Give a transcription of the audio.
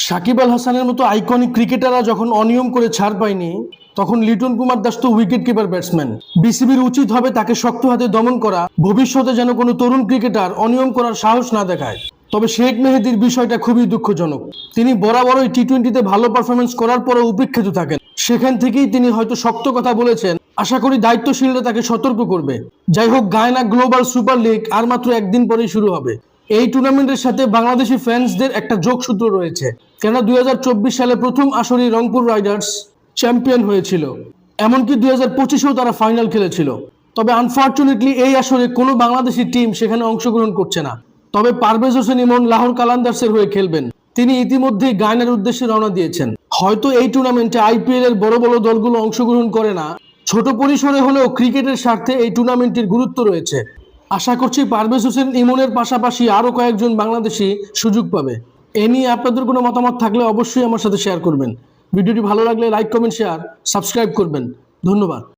সাকিব আল হাসানের মতো আইকনিক ক্রিকেটাররা যখন অনিয়ম করে ছাড় পায়নি, তখন লিটন কুমার দাস তো উইকেট কিপার ব্যাটসম্যান। বিসিবির উচিত হবে তাকে শক্ত হাতে দমন করা, ভবিষ্যতে যেন কোনো তরুণ ক্রিকেটার অনিয়ম করার সাহস না দেখায়। তবে শেখ মেহেদীর বিষয়টা খুবই দুঃখজনক। তিনি বরাবরই টি-20-তে ভালো পারফরমেন্স করার পরেও উপেক্ষিত থাকেন। সেখান থেকেই তিনি হয়তো শক্ত কথা বলেছেন। আশা করি দায়িত্বশীলরা তাকে সতর্ক করবে। যাই হোক, গায়না গ্লোবাল সুপার লিগ আর মাত্র একদিন পরেই শুরু হবে। এই টুর্নামেন্টের সাথে বাংলাদেশি ফ্যান্সদের একটা যোগসূত্র রয়েছে, কেননা 2024 সালে প্রথম আসরে রংপুর রাইডার্স চ্যাম্পিয়ন হয়েছিল। এমনকি 2025-এও তারা ফাইনাল খেলেছিল। তবে আনফর্চুনেটলি এই আসরে কোনো বাংলাদেশি টিম সেখানে অংশগ্রহণ করছে না। তবে পারভেজ হোসেন ইমন লাহোর কালান্দার্সের হয়ে খেলবেন। তিনি ইতিমধ্যেই গায়নার উদ্দেশ্যে রওনা দিয়েছেন। হয়তো এই টুর্নামেন্টে আইপিএল এর বড় বড় দলগুলো অংশগ্রহণ করে না, ছোট পরিসরে হলেও ক্রিকেটের স্বার্থে এই টুর্নামেন্টের গুরুত্ব রয়েছে। আশা করছি পারভেজ হোসেন ইমনের পাশাপাশি আরও কয়েকজন বাংলাদেশি সুযোগ পাবে। এ নিয়ে আপনাদের কোনো মতামত থাকলে অবশ্যই আমার সাথে শেয়ার করবেন। ভিডিওটি ভালো লাগলে লাইক, কমেন্ট, শেয়ার, সাবস্ক্রাইব করবেন। ধন্যবাদ।